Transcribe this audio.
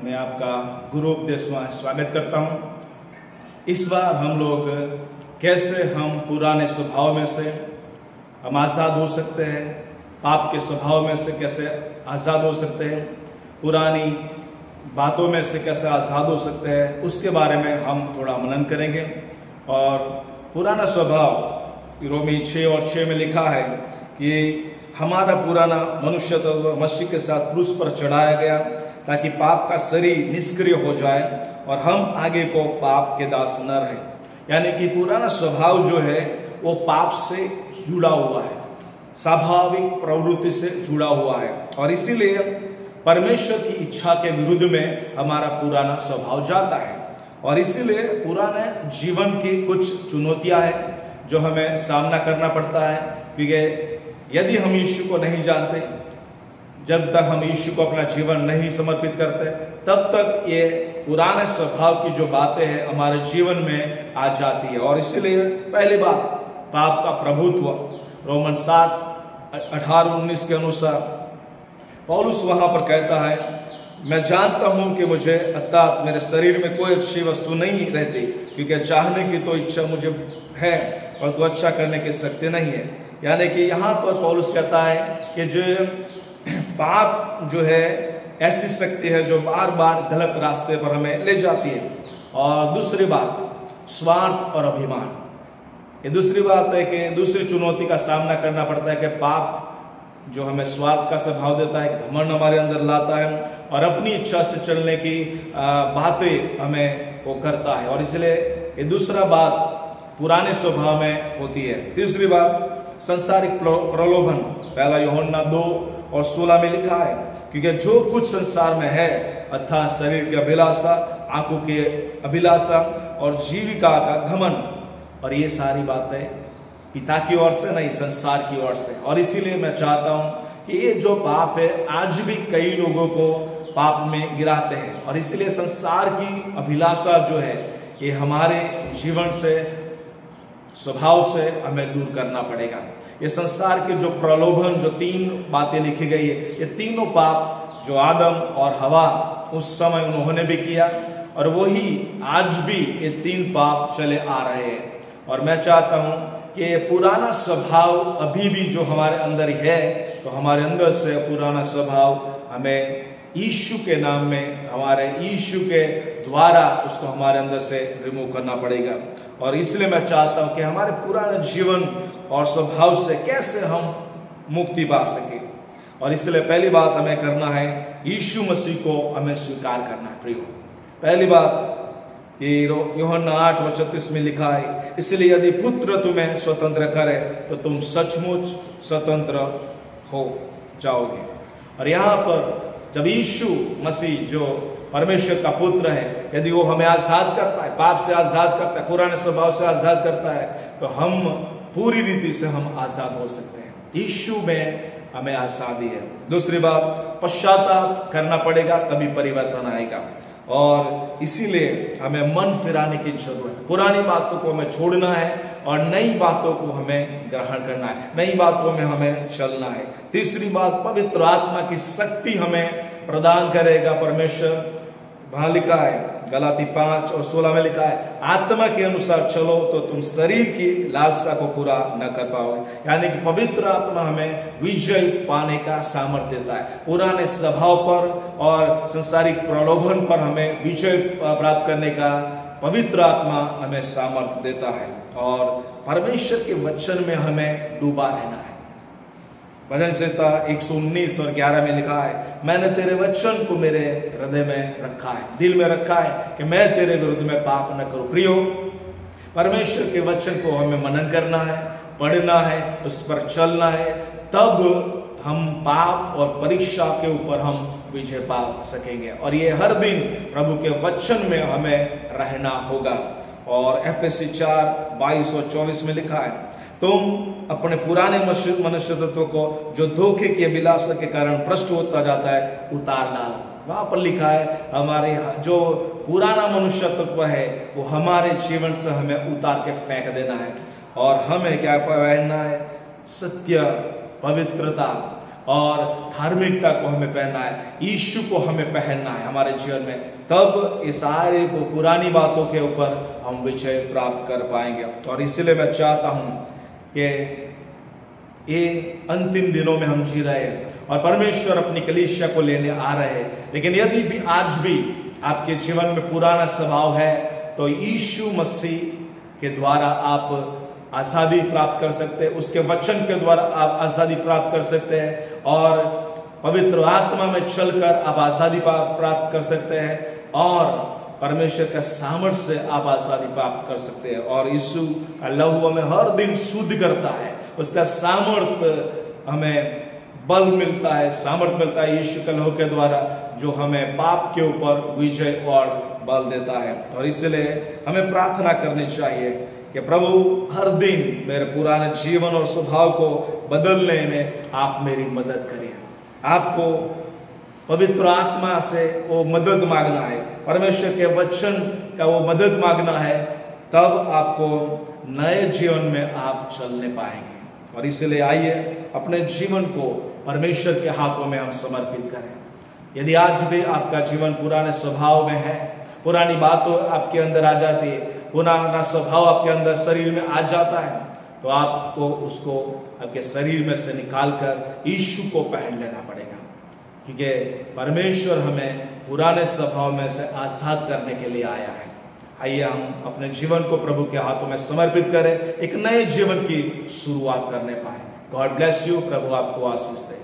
मैं आपका गुरु उपदेश में स्वागत करता हूँ। इस बार हम लोग कैसे हम पुराने स्वभाव में से हम आज़ाद हो सकते हैं, पाप के स्वभाव में से कैसे आज़ाद हो सकते हैं, पुरानी बातों में से कैसे आज़ाद हो सकते हैं, उसके बारे में हम थोड़ा मनन करेंगे। और पुराना स्वभाव रोमी 6 और 6 में लिखा है कि हमारा पुराना मनुष्य तो मसीह के साथ क्रूस पर चढ़ाया गया ताकि पाप का शरीर निष्क्रिय हो जाए और हम आगे को पाप के दास न रहे। यानी कि पुराना स्वभाव जो है वो पाप से जुड़ा हुआ है, स्वाभाविक प्रवृत्ति से जुड़ा हुआ है, और इसीलिए परमेश्वर की इच्छा के विरुद्ध में हमारा पुराना स्वभाव जाता है। और इसीलिए पुराने जीवन की कुछ चुनौतियां हैं जो हमें सामना करना पड़ता है, क्योंकि यदि हम यीशु को नहीं जानते, जब तक हम यीशु को अपना जीवन नहीं समर्पित करते, तब तक ये पुराने स्वभाव की जो बातें हैं हमारे जीवन में आ जाती है। और इसीलिए पहली बात, पाप का प्रभुत्व। रोमन 7:18-19 के अनुसार पौलुस वहां पर कहता है, मैं जानता हूं कि मुझे अर्थात मेरे शरीर में कोई अच्छी वस्तु नहीं रहती, क्योंकि चाहने की तो इच्छा मुझे है और तो अच्छा करने की शक्ति नहीं है। यानी कि यहाँ पर पौलुस कहता है कि जो पाप जो है ऐसी शक्ति है जो बार बार गलत रास्ते पर हमें ले जाती है। और दूसरी बात, स्वार्थ और अभिमान। ये दूसरी बात है कि दूसरी चुनौती का सामना करना पड़ता है कि पाप जो हमें स्वार्थ का स्वभाव देता है, घमंड हमारे अंदर लाता है और अपनी इच्छा से चलने की बातें हमें वो करता है। और इसलिए ये दूसरा बात पुराने स्वभाव में होती है। तीसरी बात, संसारिक प्रलोभन। पहला यूहन्ना 2:16 में लिखा है, क्योंकि जो कुछ संसार में है अर्थात शरीर की अभिलाषा, आंखों की अभिलाषा और जीविका का घमंड, और ये सारी बातें पिता की ओर से नहीं, संसार की ओर से। और इसीलिए मैं चाहता हूं कि ये जो पाप है आज भी कई लोगों को पाप में गिराते हैं, और इसीलिए संसार की अभिलाषा जो है ये हमारे जीवन से, स्वभाव से हमें दूर करना पड़ेगा। ये संसार के जो प्रलोभन, जो 3 बातें लिखी गई है, ये तीनों पाप जो आदम और हवा उस समय उन्होंने भी किया, और वही आज भी ये 3 पाप चले आ रहे हैं। और मैं चाहता हूं कि ये पुराना स्वभाव अभी भी जो हमारे अंदर है, तो हमारे अंदर से पुराना स्वभाव हमें यीशु के नाम में, हमारे यीशु के द्वारा उसको हमारे अंदर से रिमूव करना पड़ेगा। और इसलिए मैं चाहता हूं कि हमारे पुराने जीवन और स्वभाव से कैसे हम मुक्ति पा सके। और इसलिए पहली बात हमें करना है, यीशु मसीह को हमें स्वीकार करना है। प्रियो, पहली बात कि यूहन्ना 8:36 में लिखा है, इसलिए यदि पुत्र तुम्हें स्वतंत्र करे तो तुम सचमुच स्वतंत्र हो जाओगे। और यहाँ पर जब यीशु मसीह जो परमेश्वर का पुत्र है, यदि वो हमें आजाद करता है, पाप से आजाद करता है, पुराने स्वभाव से आजाद करता है, तो हम पूरी रीति से हम आजाद हो सकते हैं। यीशु में हमें आजादी है। दूसरी बात, पश्चाताप करना पड़ेगा, तभी परिवर्तन आएगा। और इसीलिए हमें मन फिराने की जरूरत है। पुरानी बातों को हमें छोड़ना है और नई बातों को हमें ग्रहण करना है, नई बातों में हमें चलना है। तीसरी बात, पवित्र आत्मा की शक्ति हमें प्रदान करेगा परमेश्वर। वहां लिखा है गलाती 5:16 में लिखा है, आत्मा के अनुसार चलो तो तुम शरीर की लालसा को पूरा न कर पाओगे। यानी कि पवित्र आत्मा हमें विजय पाने का सामर्थ्य देता है। पुराने स्वभाव पर और संसारिक प्रलोभन पर हमें विजय प्राप्त करने का पवित्र आत्मा हमें सामर्थ्य देता है। और परमेश्वर के वचन में हमें डूबा रहना है। भजन संहिता 119 और 11 में लिखा है, मैंने तेरे वचन को मेरे हृदय में रखा है, दिल में रखा है कि मैं तेरे विरुद्ध में पाप न करूं। प्रियो, परमेश्वर के वचन को हमें मनन करना है, पढ़ना है, उस पर चलना है, तब हम पाप और परीक्षा के ऊपर हम विजय पा सकेंगे। और ये हर दिन प्रभु के वचन में हमें रहना होगा। और एफएससी 4:22 और 24 में लिखा है, तुम अपने पुराने मनुष्य तत्व को जो धोखे की अभिलाषा के कारण भ्रष्ट होता जाता है उतार डालो। वहां पर लिखा है हमारे जो पुराना मनुष्य तत्व है वो हमारे जीवन से हमें उतार के फेंक देना है। और हमें क्या पहनना है? सत्य, पवित्रता, और धार्मिकता को हमें पहनना है, यीशु को हमें पहनना है हमारे जीवन में, तब ये सारे पुरानी बातों के ऊपर हम विजय प्राप्त कर पाएंगे। और इसलिए मैं चाहता हूँ कि ये अंतिम दिनों में हम जी रहे हैं और परमेश्वर अपनी कलीसिया को लेने आ रहे हैं, लेकिन यदि भी आज भी आपके जीवन में पुराना स्वभाव है तो यीशु मसीह के द्वारा आप आज़ादी प्राप्त कर सकते हैं, उसके वचन के द्वारा आप आज़ादी प्राप्त कर सकते हैं और पवित्र आत्मा में चलकर आप आज़ादी प्राप्त कर सकते हैं और परमेश्वर का सामर्थ्य से आप आज़ादी प्राप्त कर सकते हैं। और यीशु का लहू हमें हर दिन शुद्ध करता है, उसका सामर्थ्य हमें बल मिलता है, सामर्थ्य मिलता है यीशु के लहू के द्वारा, जो हमें पाप के ऊपर विजय और बल देता है। और इसलिए हमें प्रार्थना करनी चाहिए कि प्रभु हर दिन मेरे पुराने जीवन और स्वभाव को बदलने में आप मेरी मदद करिए। आपको पवित्र आत्मा से वो मदद मांगना है, परमेश्वर के वचन का वो मदद मांगना है, तब आपको नए जीवन में आप चलने पाएंगे। और इसलिए आइए अपने जीवन को परमेश्वर के हाथों में हम समर्पित करें। यदि आज भी आपका जीवन पुराने स्वभाव में है, पुरानी बातों आपके अंदर आ जाती है, पुराना स्वभाव आपके अंदर शरीर में आ जाता है, तो आपको उसको आपके शरीर में से निकालकर यीशु को पहन लेना पड़ेगा, क्योंकि परमेश्वर हमें पुराने स्वभाव में से आजाद करने के लिए आया है। आइए हम अपने जीवन को प्रभु के हाथों में समर्पित करें, एक नए जीवन की शुरुआत करने पाए। God bless you. प्रभु आपको आशीष दे।